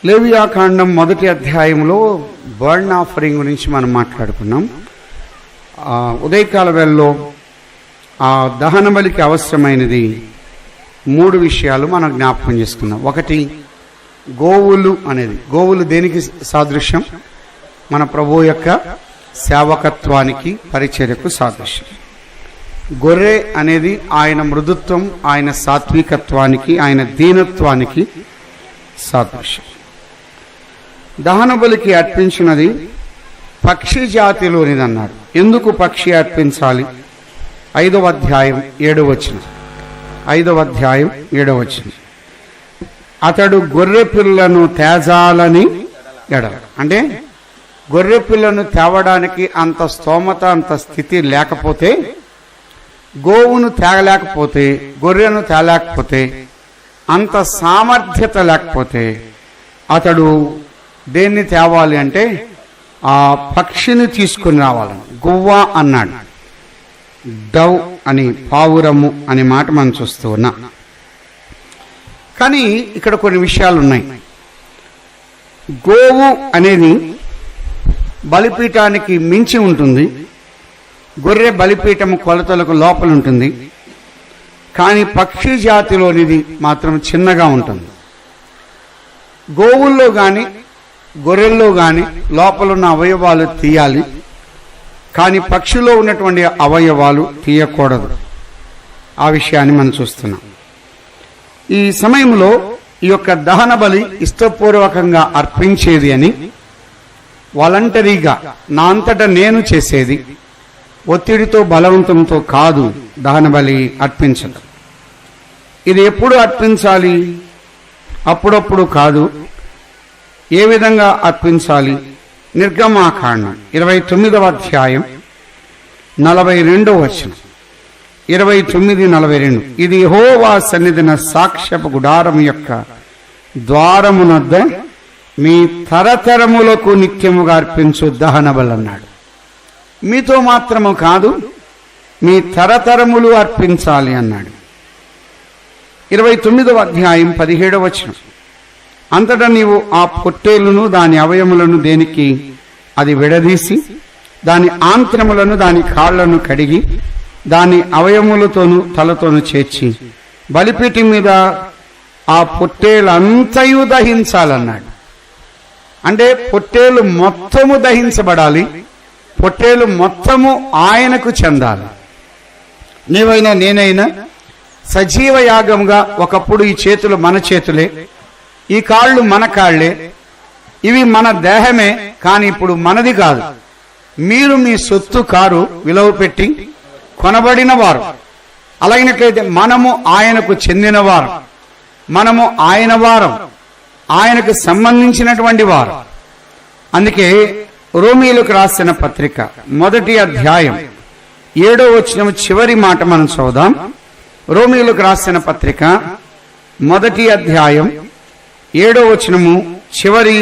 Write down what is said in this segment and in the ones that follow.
లేవియాకాండం 1వ అధ్యాయంలో burn offering గురించి మనం మాట్లాడుకున్నాం. ఉదయకాల వేళలో ఆ దహన బలికి అవసరమైనది 3 విషయాలు మనం జ్ఞాపకం చేసుకున్నాం. ఒకటి, గోవులు అనేది. గోవులు దేనికి సాదృశ్యం? మన ప్రభువు యొక్క సేవకత్వానికి, పరిచర్యకు సాదృశ్యం. గొర్రె అనేది ఆయన మృదుత్వం, ఆయన సాత్వికత్వానికి, ఆయన దీనత్వానికి సాదృశ్యం. దహన బలికి అర్పించినది పక్షి జాతిలోనిది అన్నాడు. ఎందుకు పక్షి అర్పించాలి? 5వ అధ్యాయం 7వ వచనం. 5వ అధ్యాయం 7వ వచనం. అతడు గొర్రె పిల్లను తేజాలని ఎడల, అంటే గొర్రె పిల్లను తేవడానికి అంత స్తోమత, అంత స్థితి లేకపోతే, గోవును తేగలేకపోతే, గొర్రెను తేలేకపోతే, అంత సామర్థ్యత లేకపోతే అతడు దేన్ని తేవాలి అంటే ఆ పక్షిని తీసుకుని రావాలని. గువ్వ అన్నాడు. డవ్ అని, పావురము అనే మాట మనం చూస్తూ ఉన్నాం. కానీ ఇక్కడ కొన్ని విషయాలు ఉన్నాయి. గోవు అనేది బలిపీఠానికి మించి ఉంటుంది. గొర్రె బలిపీఠము కొలతలకు లోపల ఉంటుంది. కానీ పక్షి జాతిలోనిది మాత్రం చిన్నగా ఉంటుంది. గోవుల్లో కానీ గొర్రెల్లో కానీ లోపలున్న అవయవాలు తీయాలి, కానీ పక్షిలో ఉన్నటువంటి అవయవాలు తీయకూడదు. ఆ విషయాన్ని మనం చూస్తున్నాం. ఈ సమయంలో ఈ యొక్క దహన బలి ఇష్టపూర్వకంగా అర్పించేది అని, వాలంటరీగా నా అంతటా నేను చేసేది, ఒత్తిడితో బలవంతంతో కాదు దహన బలి అర్పించడం. ఇది ఎప్పుడు అర్పించాలి? అప్పుడప్పుడు కాదు. ఏ విధంగా అర్పించాలి? నిర్గమాకాండం 29వ అధ్యాయం 42వ వచనం. 29:42. ఇది యెహోవా సన్నిధిన సాక్ష్యపు గుడారం యొక్క ద్వారమునొద్ద మీ తరతరములకు నిత్యముగా అర్పించు దహన బలి అన్నాడు. మీతో మాత్రము కాదు, మీ తరతరములు అర్పించాలి అన్నాడు. 29వ అధ్యాయం 17వ వచనం. అంతటా నీవు ఆ పొట్టేలును దాని అవయములను దేనికి అది విడదీసి, దాని ఆంత్రములను, దాని కాళ్లను కడిగి, దాని అవయములతోనూ తలతోనూ చేర్చి బలిపీఠం మీద ఆ పొట్టేలంతయు దహించాలన్నాడు. అంటే పొట్టేలు మొత్తము దహించబడాలి, పొట్టేలు మొత్తము ఆయనకు చెందాలి. నీవైనా నేనైనా సజీవ యాగంగా, ఒకప్పుడు ఈ చేతులు మన చేతులే, ఈ కాళ్ళు మన కాళ్లే, ఇవి మన దేహమే, కానీ ఇప్పుడు మనది కాదు. మీరు మీ సొత్తు కారు, విలువ పెట్టి కొనబడిన వారు. అలాగినట్లయితే మనము ఆయనకు చెందిన వారు, మనము ఆయన వారం, ఆయనకు సంబంధించినటువంటి వారు. అందుకే రోమీయులకు రాసిన పత్రిక 1వ అధ్యాయం 7వ వచనం చివరి మాట మనం చదువుదాం. రోమీయులకు రాసిన పత్రిక 1వ అధ్యాయం 7వ వచనము చివరి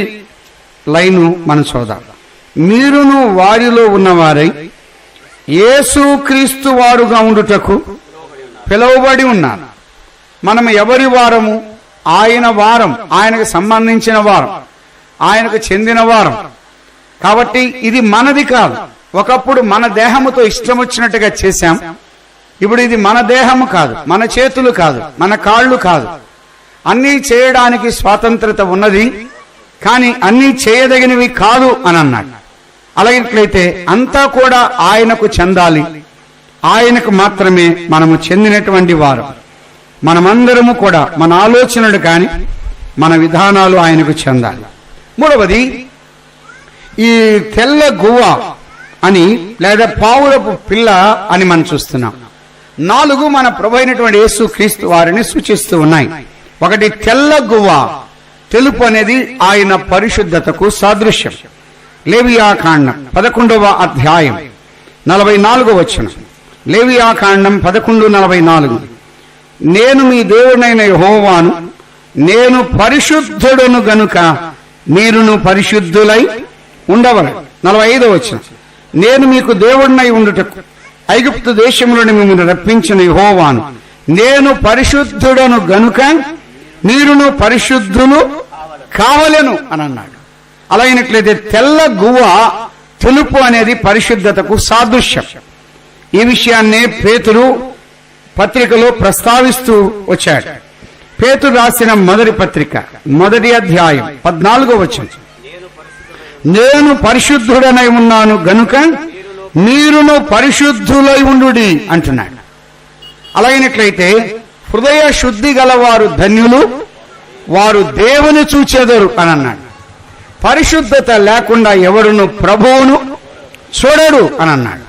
లైను మనం చదువుదాం. మీరును వారిలో ఉన్నవారై యేసుక్రీస్తు వారుగా ఉండుటకు పిలువబడి ఉన్నారు. మనం ఎవరి వారము? ఆయన వారం, ఆయనకు సంబంధించిన వారం, ఆయనకు చెందిన వారం. కాబట్టి ఇది మనది కాదు. ఒకప్పుడు మన దేహముతో ఇష్టం వచ్చినట్టుగా చేశాం. ఇప్పుడు ఇది మన దేహము కాదు, మన చేతులు కాదు, మన కాళ్ళు కాదు. అన్నీ చేయడానికి స్వాతంత్రత ఉన్నది, కానీ అన్నీ చేయదగినవి కాదు అని అన్నాడు. అలాగైతే అంతా కూడా ఆయనకు చెందాలి. ఆయనకు మాత్రమే మనము చెందినటువంటి వారు. మనమందరము కూడా మన ఆలోచనలు కానీ మన విధానాలు ఆయనకు చెందాలి. 3వది, ఈ తెల్ల గువ్వ అని లేదా పావురపు పిల్ల అని మనం చూస్తున్నాం. 4 మన ప్రభు అయినటువంటి యేసుక్రీస్తు వారిని సూచిస్తూ ఉన్నాయి. ఒకటి, తెల్ల గువ్వ. తెలుపు అనేది ఆయన పరిశుద్ధతకు సాదృశ్యం. లేవియాకాండం 11వ అధ్యాయం 44వ వచనం. లేవియాకాండం 11:44. నేను మీ దేవుడైన యెహోవాను, నేను పరిశుద్ధుడను గనుక మీరును పరిశుద్ధులై ఉండవలెను. 45వ వచనం. నేను మీకు దేవుడినై ఉండుటకు ఐగుప్తు దేశంలోని మిమ్మల్ని రప్పించిన యెహోవాను, నేను పరిశుద్ధుడను గనుక మీరును పరిశుద్ధులు కావలెను అని అన్నాడు. అలాగైనట్లయితే తెల్ల గువ్వ తెలుపు అనేది పరిశుద్ధతకు సాదృశ్యం. ఈ విషయాన్నే పేతురు పత్రికలో ప్రస్తావిస్తూ వచ్చాడు. పేతురు రాసిన మొదటి పత్రిక 1వ అధ్యాయం 14వ వచనం, నేను పరిశుద్ధుడనై ఉన్నాను గనుక మీరును పరిశుద్ధులై ఉండుడి అంటున్నాడు. అలాగైనట్లయితే హృదయ శుద్ధి గలవారు ధన్యులు, వారు దేవుని చూచెదరు అని అన్నాడు. పరిశుద్ధత లేకుండా ఎవరును ప్రభువును చూడడు అని అన్నాడు.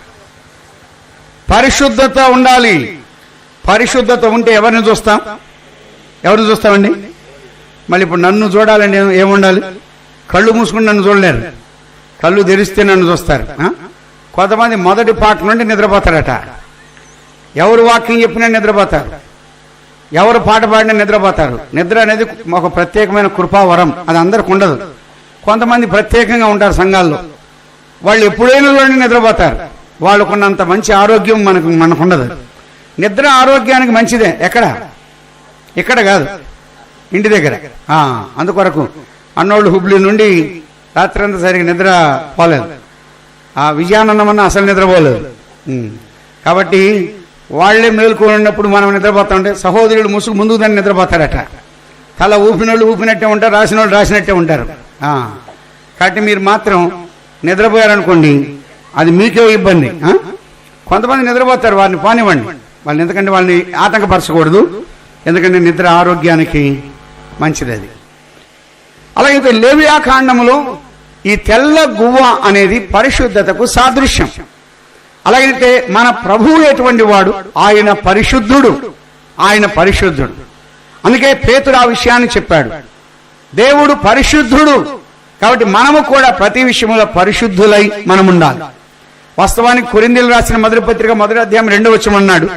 పరిశుద్ధత ఉండాలి. పరిశుద్ధత ఉంటే ఎవరిని చూస్తాం? ఎవరిని చూస్తామండి? మళ్ళీ ఇప్పుడు నన్ను చూడాలండి ఏముండాలి? కళ్ళు మూసుకుని నన్ను చూడలేరు, కళ్ళు తెరిస్తే నన్ను చూస్తారు. కొంతమంది మొదటి పాట నుండి నిద్రపోతారట. ఎవరు వాక్యం చెప్పినా నిద్రపోతారు, ఎవరు పాట పాడినా నిద్రపోతారు. నిద్ర అనేది ఒక ప్రత్యేకమైన కృపావరం, అది అందరికి ఉండదు. కొంతమంది ప్రత్యేకంగా ఉంటారు సంఘాల్లో, వాళ్ళు ఎప్పుడైనా చూడండి నిద్రపోతారు. వాళ్ళకున్నంత మంచి ఆరోగ్యం మనకు ఉండదు. నిద్ర ఆరోగ్యానికి మంచిదే. ఇక్కడ కాదు, ఇంటి దగ్గర. అందుకొరకు అన్నోళ్ళు హుబ్లీ నుండి రాత్రి అంతా సరిగ్గా నిద్ర పోలేదు, విజయానందమన్నా అసలు నిద్రపోలేదు. కాబట్టి వాళ్లే మేలుకొని ఉన్నప్పుడు మనం నిద్రపోతా ఉంటే సహోదరులు ముసుగు ముందుకు దాన్ని నిద్రపోతారట. తల ఊపినోళ్ళు ఊపినట్టే ఉంటారు, రాసిన వాళ్ళు రాసినట్టే ఉంటారు. కాబట్టి మీరు మాత్రం నిద్రపోయారనుకోండి, అది మీకే ఇబ్బంది. కొంతమంది నిద్రపోతారు, వారిని పానివ్వండి. వాళ్ళని ఎందుకంటే వాళ్ళని ఆటంకపరచకూడదు, ఎందుకంటే నిద్ర ఆరోగ్యానికి మంచిది. అది అలాగైతే లేవియా కాండములో ఈ తెల్ల గువ్వ అనేది పరిశుద్ధతకు సాదృశ్యం. అలాగైతే మన ప్రభువు ఎటువంటి వాడు? ఆయన పరిశుద్ధుడు. అందుకే పేతురు ఆ విషయాన్ని చెప్పాడు. దేవుడు పరిశుద్ధుడు, కాబట్టి మనము కూడా ప్రతి విషయంలో పరిశుద్ధులై మనం ఉండాలి. వాస్తవానికి కొరింథీయులు రాసిన మొదటి పత్రిక 1వ అధ్యాయం 2వ వచనం అన్నాడు,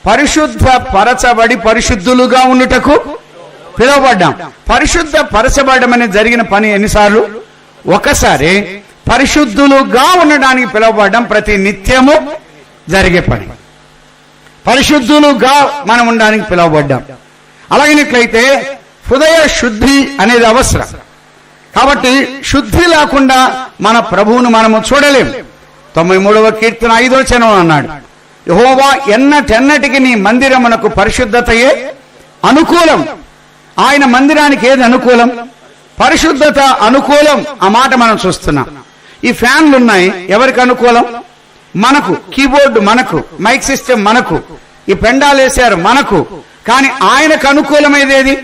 పరిశుద్ధ పరచబడి పరిశుద్ధులుగా ఉండుటకు పిలువబడ్డాం. పరిశుద్ధ పరచబడడం అనేది జరిగిన పని ఎన్నిసార్లు? ఒకసారి. పరిశుద్ధులుగా ఉండడానికి పిలువబడ్డం ప్రతి నిత్యము జరిగే పని. పరిశుద్ధులుగా మనం ఉండడానికి పిలువబడ్డాం. అలాగైనట్లయితే హృదయ శుద్ధి అనేది అవసరం. కాబట్టి శుద్ధి లేకుండా మన ప్రభువును మనము చూడలేం. 93వ కీర్తన 5వ వచనం అన్నాడు, యెహోవా ఎన్నటెన్నటికి నీ మందిరమునకు పరిశుద్ధతయే అనుకూలం. ఆయన మందిరానికి ఏది అనుకూలం? పరిశుద్ధత అనుకూలం. ఆ మాట మనం చూస్తున్నాం. ఈ ఫ్యాన్లు ఉన్నాయి, ఎవరికి అనుకూలం? మనకు. కీబోర్డు మనకు, మైక్ సిస్టమ్ మనకు, ఈ పెండాలు వేశారు మనకు. కానీ ఆయనకు అనుకూలమైనది ఏది?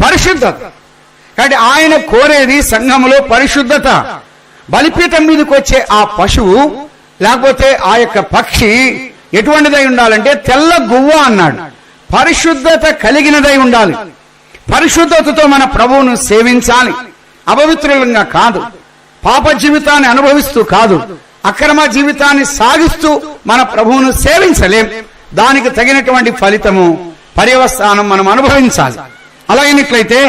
పరిశుద్ధత. కాబట్టి ఆయన కోరేది సంఘములో పరిశుద్ధత. బలిపీఠం మీదకి వచ్చే ఆ పశువు లేకపోతే ఆ యొక్క పక్షి ఎటువంటిదై ఉండాలంటే తెల్ల గువ్వ అన్నాడు. పరిశుద్ధత కలిగినదై ఉండాలి. పరిశుద్ధతతో మన ప్రభువును సేవించాలి. అపవిత్రులంగా కాదు, పాప జీవితాన్ని అనుభవిస్తూ కాదు, అక్రమ జీవితాన్ని సాగిస్తూ మన ప్రభువును సేవించలేం. దానికి తగినటువంటి ఫలితము, పర్యవసానం మనం అనుభవించాలి. అలాగైనట్లయితే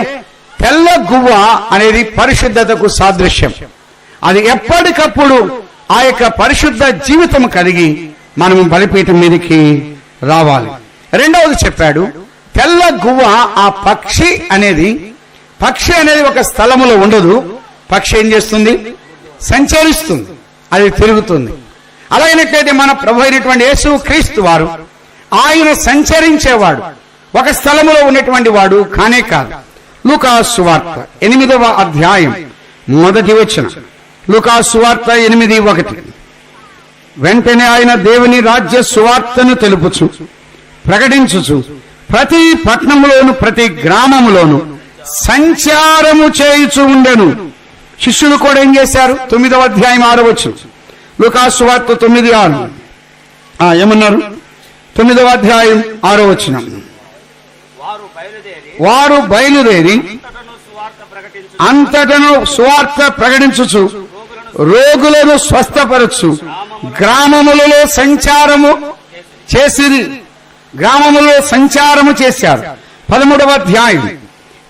తెల్ల గువ్వ అనేది పరిశుద్ధతకు సాదృశ్యం. అది ఎప్పటికప్పుడు ఆ యొక్క పరిశుద్ధ జీవితం కలిగి మనము బలిపీఠం మీదకి రావాలి. రెండవది చెప్పాడు, తెల్ల గువ్వ ఆ పక్షి అనేది ఒక స్థలములో ఉండదు. పక్షి ఏం చేస్తుంది? సంచరిస్తుంది, అది తిరుగుతుంది. అలాగైనట్లయితే మన ప్రభు అయినటువంటి యేసు క్రీస్తు వారు ఆయన సంచరించేవాడు, ఒక స్థలములో ఉన్నటువంటి వాడు కానే కాదు. లూకా సువార్త 8వ అధ్యాయం 1వ వచనం. లూకా సువార్త 8:1. వెంటనే ఆయన దేవుని రాజ్య సువార్తను తెలుపుచు ప్రకటించుచు ప్రతి పట్టణములోను ప్రతి గ్రామములోను సంచారము చేయుచు ఉండెను. శిష్యులు కూడా ఏం చేశారు? 9వ అధ్యాయం 6వ వచనం. లూకా సువార్త 9:6. ఏమన్నారు? 9వ అధ్యాయం 6వ వచనం. వారు బయలుదేరి అంతటను సువార్త ప్రకటించుచు రోగులను స్వస్థపరచు గ్రామములలో సంచారము చేసిరి. గ్రామములో సంచారము చేశారు. 13వ అధ్యాయం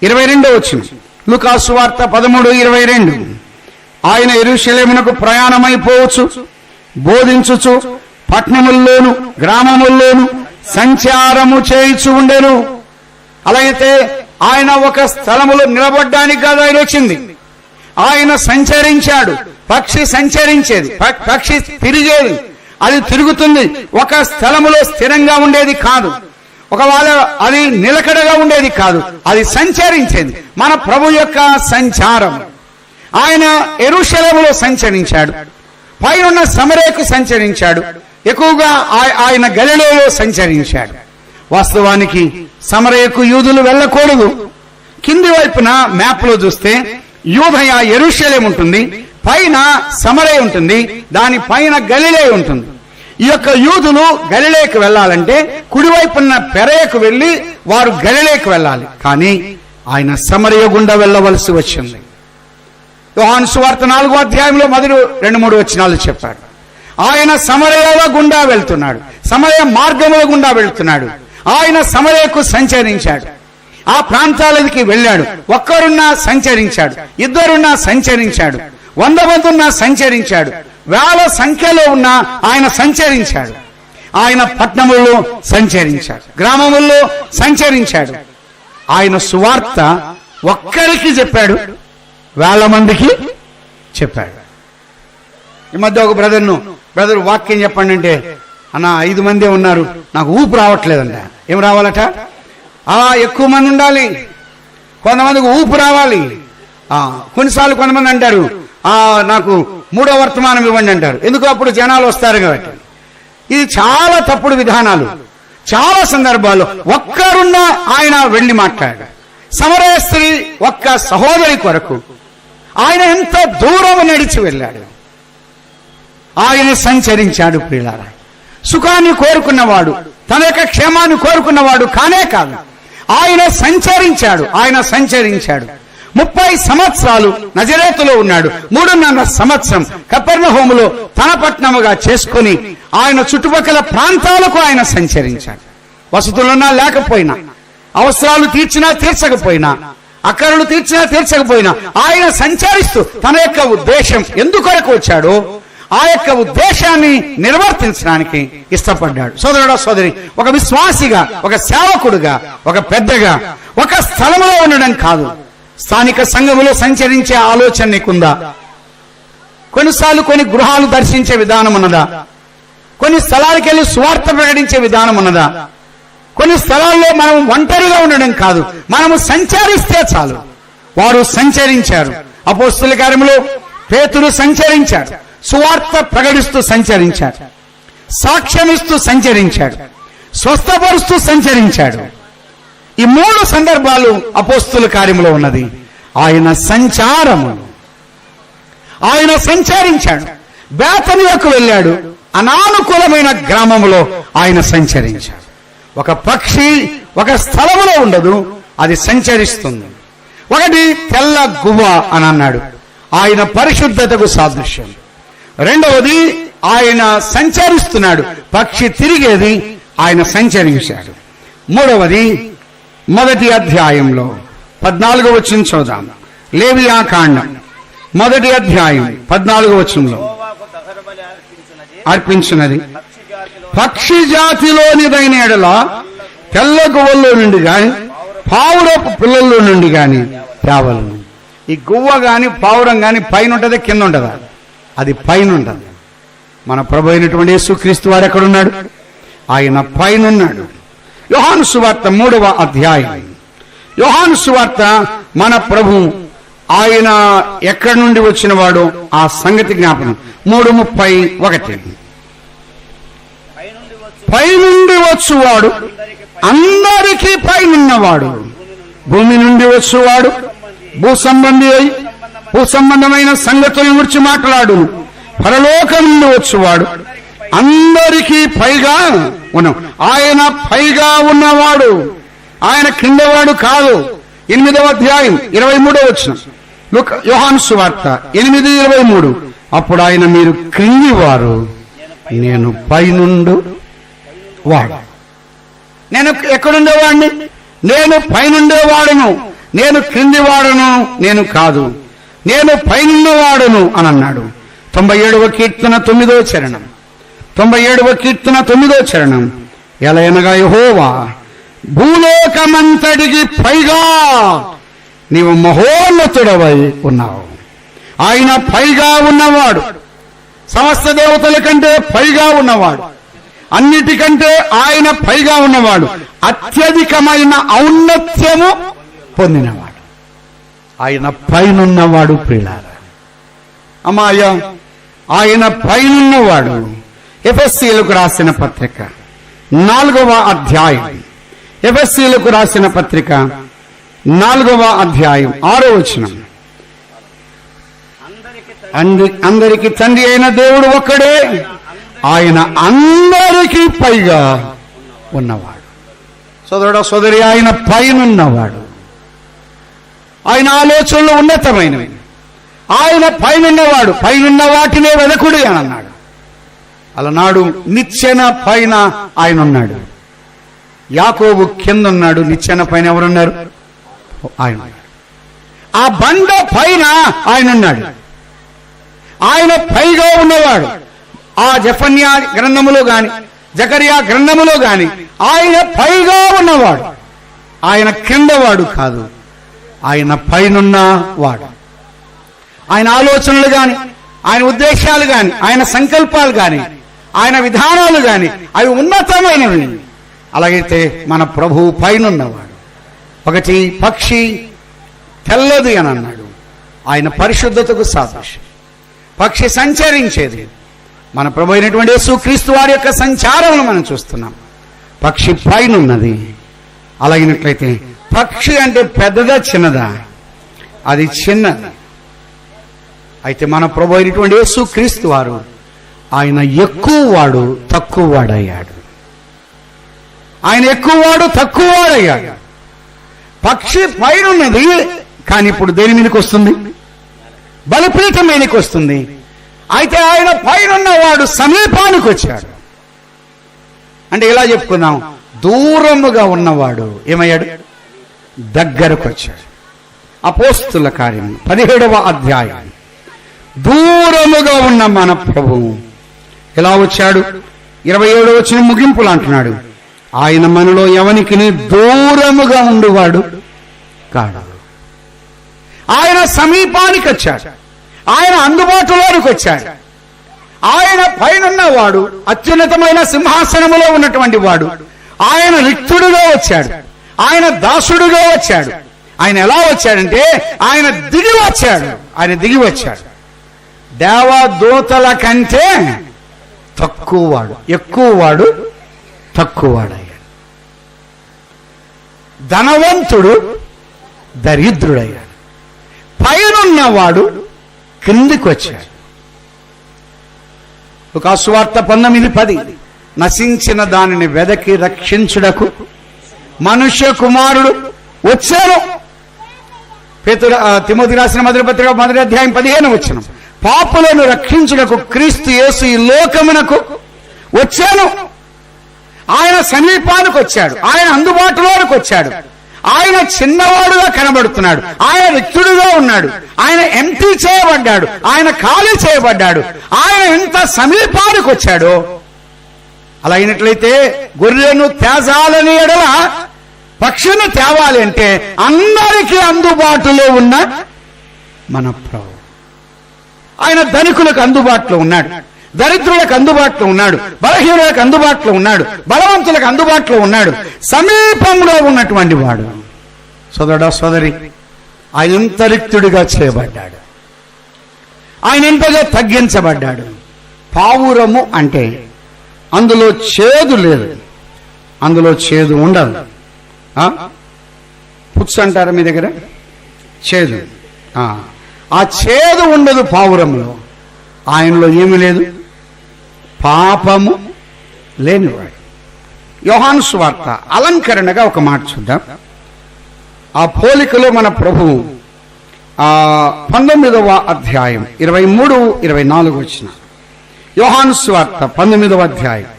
22వ వచనం. లూకా సువార్త 13:22. ఆయన యెరూషలేమునకు ప్రయాణమైపోవచ్చు, బోధించుచు పట్టణముల్లోను గ్రామముల్లోను సంచారము చేయుచు ఉండెను. అలాగైతే ఆయన ఒక స్థలములో నిలబడ్డానికి కాదు ఆయన వచ్చింది. ఆయన సంచరించాడు. పక్షి సంచరించేది, పక్షి తిరిగేది, అది తిరుగుతుంది. ఒక స్థలములో స్థిరంగా ఉండేది కాదు, ఒకవేళ అది నిలకడగా ఉండేది కాదు, అది సంచరించేది. మన ప్రభు యొక్క సంచారం. ఆయన యెరూషలేములో సంచరించాడు, పైనున్న సమరేకు సంచరించాడు, ఎక్కువగా ఆయన గలిలయలో సంచరించాడు. వాస్తవానికి సమరయకు యూదులు వెళ్ళకూడదు. కింది వైపున మ్యాప్ లో చూస్తే యూదయ యెరూషలేం ఉంటుంది, పైన సమరయ ఉంటుంది, దాని పైన గలిలయ ఉంటుంది. ఈ యొక్క యూదులు గలిలయకు వెళ్ళాలంటే కుడివైపున్న పెరయకు వెళ్లి వారు గలిలయకు వెళ్ళాలి. కానీ ఆయన సమరయ గుండా వెళ్ళవలసి వచ్చింది. యోహాను సువార్త 4వ అధ్యాయంలో మొదటి 2-3 వచనాలు చెప్పాడు. ఆయన సమరయ గుండా వెళ్తున్నాడు, సమరయ మార్గముల గుండా వెళ్తున్నాడు. ఆయన సమరయకు సంచరించాడు, ఆ ప్రాంతాలకి వెళ్ళాడు. ఒక్కరున్నా సంచరించాడు, ఇద్దరున్నా సంచరించాడు, 100 మంది ఉన్నా సంచరించాడు, వేల సంఖ్యలో ఉన్న ఆయన సంచరించాడు. ఆయన పట్టణముల్లో సంచరించాడు, గ్రామముల్లో సంచరించాడు. ఆయన సువార్త ఒక్కరికి చెప్పాడు, వేల మందికి చెప్పాడు. ఈ మధ్య ఒక బ్రదర్ వాక్యం చెప్పండి అంటే, అన్న 5 మందే ఉన్నారు, నాకు ఊపు రావట్లేదంట. ఏం రావాలట? ఎక్కువ మంది ఉండాలి, కొంతమందికి ఊపు రావాలి. కొన్నిసార్లు కొంతమంది అంటారు, నాకు 3వ వర్తమానం ఇవ్వండి అంటారు. ఎందుకు? అప్పుడు జనాలు వస్తారు కాబట్టి. ఇది చాలా తప్పుడు విధానాలు. చాలా సందర్భాల్లో ఒక్కరున్న ఆయన వెళ్లి మాట్లాడాడు. సమరయ స్త్రీ ఒక్క సహోదరి కొరకు ఆయన ఎంత దూరం నడిచి వెళ్ళాడు. ఆయన సంచరించాడు. ప్రియులారా, సుఖాన్ని కోరుకున్నవాడు, తన యొక్క క్షేమాన్ని కోరుకున్నవాడు కానే కాదు. ఆయన సంచరించాడు. 30 సంవత్సరాలు నజరేతులో ఉన్నాడు. 3.5 సంవత్సరం కపెర్నహూములో తన పట్టణముగా చేసుకుని ఆయన చుట్టుపక్కల ప్రాంతాలకు ఆయన సంచరించాడు. వసతులున్నా లేకపోయినా, అవసరాలు తీర్చినా తీర్చకపోయినా, అక్కరలు తీర్చినా తీర్చకపోయినా ఆయన సంచరిస్తూ తన యొక్క ఉద్దేశం ఎందుకొరకు వచ్చాడో ఆ యొక్క ఉద్దేశాన్ని నిర్వర్తించడానికి ఇష్టపడ్డాడు. సోదరుడా, సోదరి, ఒక విశ్వాసిగా, ఒక సేవకుడుగా, ఒక పెద్దగా ఒక స్థలంలో ఉండడం కాదు, స్థానిక సంఘములో సంచరించే ఆలోచన నీకుందా? కొన్నిసార్లు కొన్ని గృహాలు దర్శించే విధానం ఉన్నదా? కొన్ని స్థలాలకు వెళ్ళి సువార్త ప్రకటించే విధానం ఉన్నదా? కొన్ని స్థలాల్లో మనం ఒంటరిగా ఉండడం కాదు, మనము సంచరిస్తే చాలు. వారు సంచరించారు. అపోస్తల కార్యములో పేతురు సంచరించాడు, సువార్త ప్రకటిస్తూ సంచరించాడు, సాక్ష్యమిస్తూ సంచరించాడు, స్వస్థపరుస్తూ సంచరించాడు. ఈ 3 సందర్భాలు అపోస్తల కార్యములో ఉన్నది. ఆయన సంచారము. ఆయన సంచరించాడు, బేతనియకు వెళ్ళాడు, అనానుకూలమైన గ్రామములో ఆయన సంచరించాడు. ఒక పక్షి ఒక స్థలములో ఉండదు, అది సంచరిస్తుంది. ఒకటి తెల్ల గువ్వ అని అన్నాడు, ఆయన పరిశుద్ధతకు సాదృశ్యం. రెండవది ఆయన సంచరిస్తున్నాడు, పక్షి తిరిగేది, ఆయన సంచరించాడు. మూడవది మొదటి అధ్యాయంలో 14వ వచనం చూద్దాం. లేవియాకాండం 1వ అధ్యాయం 14వ వచనంలో అర్పించినది పక్షి జాతిలోనిదైన ఎడల తెల్ల గువ్వల్లో నుండి గాని పావురపు పిల్లల్లో నుండి గాని తేవలను. ఈ గువ్వ గాని పావురం గాని పైన ఉంటదా కింద ఉంటదా? అది పైన ఉంటది. మన ప్రభు అయినటువంటి యేసుక్రీస్తు వారు ఎక్కడున్నాడు? ఆయన పైన ఉన్నాడు. యోహాను సువార్త 3వ అధ్యాయం. యోహాను సువార్త మన ప్రభు ఆయన ఎక్కడి నుండి వచ్చిన వాడు ఆ సంగతి జ్ఞాపనం. 3:31 పైనుండి వచ్చువాడు అందరికీ పైనున్నవాడు, భూమి నుండి వచ్చువాడు భూసంబంధమైన సంగతుల గురించి మాట్లాడు, పరలోకం నుండి వచ్చువాడు అందరికీ పైగా ఉన్నాడు. ఆయన పైగా ఉన్నవాడు, ఆయన కిందవాడు కాదు. 8వ అధ్యాయం 23వ వచనం యోహాను సువార్త 8:23 అప్పుడు ఆయన మీరు క్రిందివారు, నేను పైనుండు వాడు. నేను ఎక్కడుండేవాడిని? నేను పైనుండేవాడును, నేను క్రింది వాడును నేను కాదు, నేను పైనుండేవాడును అని అన్నాడు. 97వ కీర్తన 9వ చరణం. 97వ కీర్తన 9వ చరణం. ఎలా అనగా యెహోవా భూలోకమంతటికి పైగా నీవు మహోన్నతుడవై ఉన్నావు. ఆయన పైగా ఉన్నవాడు, సమస్త దేవతల కంటే పైగా ఉన్నవాడు, అన్నిటికంటే ఆయన పైగా ఉన్నవాడు, అత్యధికమైన ఔన్నత్యము పొందినవాడు. ఆయన పైనున్నవాడు. ప్రియులారా, అమ్మాయ, ఆయన పైనున్నవాడు. ఎఫెసీయులకు రాసిన పత్రిక 4వ అధ్యాయం, ఎఫెసీయులకు రాసిన పత్రిక 4వ అధ్యాయం 6వ వచనం. అందరికి తండ్రి అయిన దేవుడు ఒక్కడే, ఆయన అందరికీ పైగా ఉన్నవాడు. సోదరుడు సోదరి, ఆయన పైనున్నవాడు. ఆయన ఆలోచనలు ఉన్నతమైనవి. ఆయన పైనున్నవాడు. పైనున్న వాటినే వెదకుడు అని అన్నాడు. అలనాడు నిచ్చెన పైన ఆయన ఉన్నాడు. యాకోబు కింద ఉన్నాడు, నిచ్చెన పైన ఎవరున్నారు? ఆయన. ఆ బండ పైన ఆయన ఉన్నాడు. ఆయన పైగా ఉన్నవాడు. ఆ జెఫన్యా గ్రంథములో గాని, జకరియా గ్రంథములో గాని ఆయన పైగా ఉన్నవాడు. ఆయన కిందవాడు కాదు, ఆయన పైనున్న వాడు. ఆయన ఆలోచనలు గాని, ఆయన ఉద్దేశాలు గాని, ఆయన సంకల్పాలు గాని, ఆయన విధానాలు గాని అవి ఉన్నతమైనవి. అలాగైతే మన ప్రభువు పైనున్నవాడు. ఒకటి పక్షి తెల్లది అని అన్నాడు. ఆయన పరిశుద్ధతకు సాదృశ్యం. పక్షి సంచరించేది. మన ప్రభు అయినటువంటి యేసుక్రీస్తు వారి యొక్క సంచారమును మనం చూస్తున్నాం. పక్షి పైనున్నది. అలాగినట్లయితే పక్షి అంటే పెద్దదా చిన్నదా? అది చిన్నది. అయితే మన ప్రభు అయినటువంటి యేసుక్రీస్తు వారు ఆయన ఎక్కువ వాడు, తక్కువ వాడయ్యాడు. ఆయన ఎక్కువ వాడు, తక్కువ వాడయ్యాడు. పక్షి పైనున్నది, కానీ ఇప్పుడు దేని మీదకి వస్తుంది? బలిపీఠం మీదకి వస్తుంది. అయితే ఆయన పైనున్నవాడు సమీపానికి వచ్చాడు. అంటే ఇలా చెప్పుకున్నాం, దూరముగా ఉన్నవాడు ఏమయ్యాడు? దగ్గరకు వచ్చాడు. అపోస్తుల కార్యం 17వ అధ్యాయం. దూరముగా ఉన్న మన ప్రభువు ఎలా వచ్చాడు? 27వ వచనం ముగింపులు అంటున్నాడు, ఆయన మనలో ఎవనికి దూరముగా ఉండువాడు కాడు. ఆయన సమీపానికి వచ్చాడు. ఆయన అందుబాటులోనికి వచ్చాడు. ఆయన పైనున్నవాడు, అత్యున్నతమైన సింహాసనములో ఉన్నటువంటి వాడు. ఆయన రిక్తుడుగా వచ్చాడు. ఆయన దాసుడుగా వచ్చాడు. ఆయన ఎలా వచ్చాడంటే ఆయన దిగి వచ్చాడు. ఆయన దిగి వచ్చాడు. దేవదూతల కంటే తక్కువ వాడు, ఎక్కువ వాడు, తక్కువ వాడయ్యాడు. ధనవంతుడు దరిద్రుడయ్యాడు. పైనున్నవాడు కిందికి వచ్చాడు. లూకా సువార్త 19:10, నశించిన దానిని వెదకి రక్షించుటకు మనుష్య కుమారుడు వచ్చాను. తిమోతి రాసిన మొదటి పత్రిక 1వ అధ్యాయం 15వ వచనం. పాపులను రక్షించుటకు క్రీస్తు యేసు ఈ లోకమునకు వచ్చాను. ఆయన సమీపానికి వచ్చాడు. ఆయన అందుబాటులోనికి వచ్చాడు. ఆయన చిన్నవాడుగా కనబడుతున్నాడు. ఆయన రిక్తుడుగా ఉన్నాడు. ఆయన ఎంటీ చేయబడ్డాడు. ఆయన ఖాళీ చేయబడ్డాడు. ఆయన ఎంత సమీపానికి వచ్చాడో. అలా అయినట్లయితే గొర్రెను తేజాలని ఎడల పక్షిని తేవాలి అంటే అందరికీ అందుబాటులో ఉన్న మన ప్రభు. ఆయన ధనికులకు అందుబాటులో ఉన్నాడు, దరిద్రులకు అందుబాటులో ఉన్నాడు, బలహీనులకు అందుబాటులో ఉన్నాడు, బలవంతులకు అందుబాటులో ఉన్నాడు, సమీపంలో ఉన్నటువంటి వాడు. సోదరుడా సోదరి, ఆయన ఎంత రిక్తుడిగా చేయబడ్డాడు. ఆయన ఎంతగా తగ్గించబడ్డాడు. పావురము అంటే అందులో చేదు లేదు, అందులో చేదు ఉండదు. పుచ్చు అంటారా మీ దగ్గర? చేదు. ఆ చేదు ఉండదు పావురంలో. ఆయనలో ఏమీ లేదు, పాపము లేనివాడు. యోహాను సువార్త అలంకరణగా ఒక మాట చూద్దాం. ఆ పోలికలో మన ప్రభువు 19వ అధ్యాయం 23-24 వచ్చిన యోహాను సువార్త 19వ అధ్యాయం.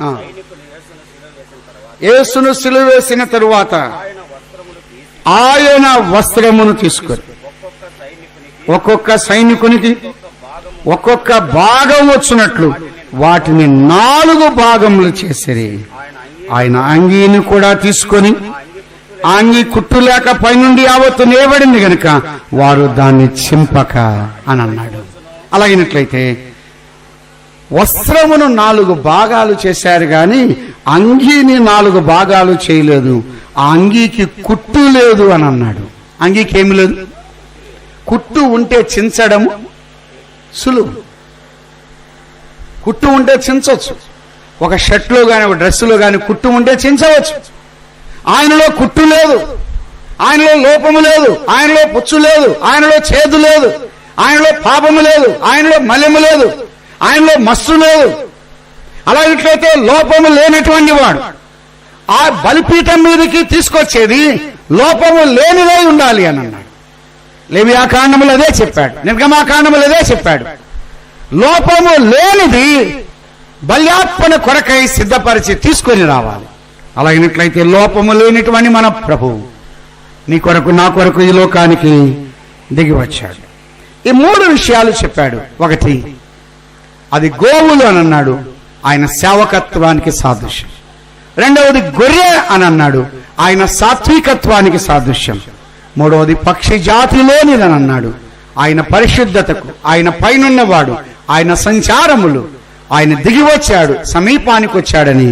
యేసును సిలువ వేసిన తరువాత ఆయన వస్త్రమును తీసుకొని ఒక్కొక్క సైనికునికి ఒక్కొక్క భాగం వచ్చినట్లు వాటిని 4 భాగములు చేసిరి. ఆయన అంగీని కూడా తీసుకొని ఆ అంగీ కుట్టు లేక పైనుండి యావత్తు నేయబడింది గనుక వారు దాన్ని చింపక అని అన్నాడు. అలాగినట్లయితే వస్త్రమును 4 భాగాలు చేశారు గాని అంగీని 4 భాగాలు చేయలేదు. ఆ అంగీకి కుట్టు లేదు అని అన్నాడు. అంగీకి ఏమి లేదు, కుట్టు ఉంటే చించడము సులువు. కుట్టు ఉంటే చించవచ్చు. ఒక షర్ట్లో కానీ ఒక డ్రెస్సులో కానీ కుట్టు ఉంటే చించవచ్చు. ఆయనలో కుట్టు లేదు, ఆయనలో లోపము లేదు, ఆయనలో పుచ్చు లేదు, ఆయనలో చేదు లేదు, ఆయనలో పాపము లేదు, ఆయనలో మలిము లేదు, ఆయనలో మస్సు లేదు. అలాగట్లయితే లోపము లేనటువంటి వాడు ఆ బలిపీఠం మీదకి తీసుకొచ్చేది లోపము లేనిదై ఉండాలి అని అన్నాడు. లేవియాకాండములు అదే చెప్పాడు, నిర్గమాకాండములు అదే చెప్పాడు. లోపము లేనిది బల్యార్పణ కొరకై సిద్ధపరిచి తీసుకొని రావాలి. అలాగినట్లయితే లోపము లేనిటువంటి మన ప్రభువు నీ కొరకు నా కొరకు ఈ లోకానికి దిగి వచ్చాడు. ఈ 3 విషయాలు చెప్పాడు. ఒకటి, అది గోవులు అని అన్నాడు, ఆయన సేవకత్వానికి సాదృశ్యం. రెండవది గొర్రె అని అన్నాడు, ఆయన సాత్వికత్వానికి సాదృశ్యం. మూడవది పక్షి జాతిలోనిదని అన్నాడు, ఆయన పరిశుద్ధతకు, ఆయన పైనున్నవాడు, ఆయన సంచారములు, ఆయన దిగి వచ్చాడు, సమీపానికి వచ్చాడని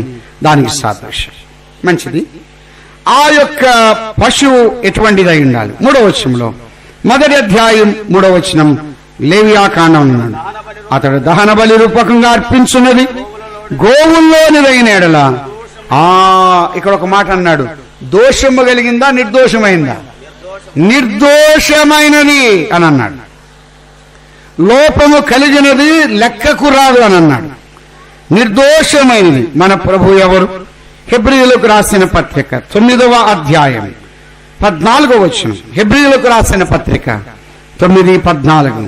దానికి సాదృశ్యం. మంచిది. ఆ యొక్క పశువు ఎటువంటిదై ఉండాలి? 3వ వచనంలో, 1వ అధ్యాయం 3వ వచనం లేవియాకాండం అన్నాడు, అతడు దహన బలి రూపకంగా అర్పించున్నది గోవుల్లోనిదైన ఎడల. ఇక్కడ ఒక మాట అన్నాడు, దోషము కలిగిందా నిర్దోషమైందా? నిర్దోషమైనది అని అన్నాడు. లోపము కలిగినది లెక్కకు రాదు అని అన్నాడు. నిర్దోషమైనది. మన ప్రభు ఎవరు? హెబ్రీయులకు రాసిన పత్రిక 9వ అధ్యాయం 14వ వచనం. హెబ్రీయులకు రాసిన పత్రిక 9:14.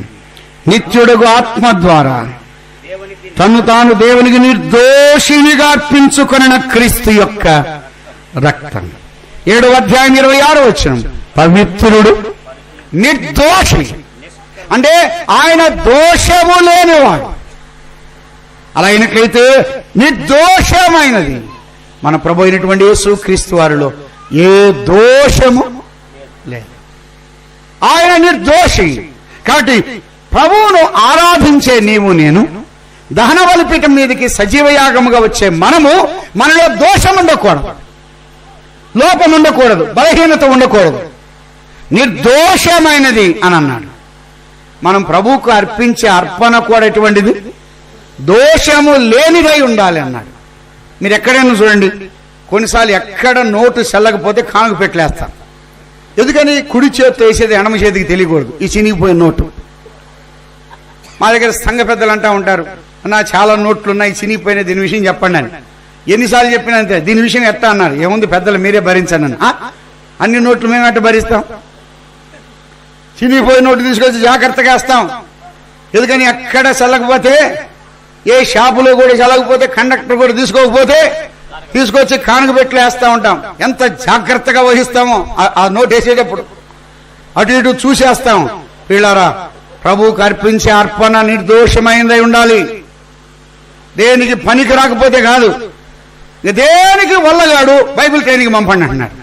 నిత్యుడుగు ఆత్మ ద్వారా తను తాను దేవునికి నిర్దోషినిగా అర్పించుకొనిన క్రీస్తు యొక్క రక్తం. 7వ అధ్యాయం 26వ వచనం. పవిత్రుడు నిర్దోషి అంటే ఆయన దోషము లేనివాడు. అలా అయినట్లయితే నిర్దోషమైనది మన ప్రభు అయినటువంటి యేసు క్రీస్తు వారిలో ఏ దోషము లేదు. ఆయన నిర్దోషి. కాబట్టి ప్రభువును ఆరాధించే నీవు నేను దహన బలిపీఠం మీదకి సజీవయాగముగా వచ్చే మనలో దోషం ఉండకూడదు, లోపం ఉండకూడదు, బలహీనత ఉండకూడదు. నిర్దోషమైనది అని అన్నాడు. మనం ప్రభువుకు అర్పించే అర్పణ కూడా ఎటువంటిది? దోషము లేనిదై ఉండాలి అన్నాడు. మీరు ఎక్కడైనా చూడండి, కొన్నిసార్లు ఎక్కడ నోటు చల్లకపోతే కానుక పెట్టలేస్తాం. ఎందుకని? కుడి చేతితో వేసేది ఎడమ చేతికి తెలియకూడదు. ఈ చినిగిపోయిన నోటు. మా దగ్గర సంఘ పెద్దలు అంటూ ఉంటారు, అన్నా చాలా నోట్లు ఉన్నాయి చినిగిపోయిన, దీని విషయం చెప్పండి అని. ఎన్నిసార్లు చెప్పినా అంతే, దీని విషయం ఎట్టా అన్నారు. ఏముంది పెద్దలు మీరే భరించండి అని. అన్ని నోట్లు మేము ఎట్ట భరిస్తాం? చినిగిపోయిన నోటు తీసుకొచ్చి జాగ్రత్తగా వేస్తాం. ఎందుకని? ఎక్కడ చల్లకపోతే, ఏ షాపులో కూడా చల్లకపోతే, కండక్టర్ కూడా తీసుకోకపోతే తీసుకొచ్చి కానుక పెట్లు వేస్తూ ఉంటాం. ఎంత జాగ్రత్తగా వహిస్తామో ఆ నోటు వేసేటప్పుడు. అటు ఇటు చూసేస్తాం. వీళ్ళారా, ప్రభువుకు అర్పించే అర్పణ నిర్దోషమైనదై ఉండాలి. దేనికి పనికి రాకపోతే కాదు, దేనికి వల్లగాడు బైబిల్ ట్రైనింగ్ పంపండి అంటున్నాడు.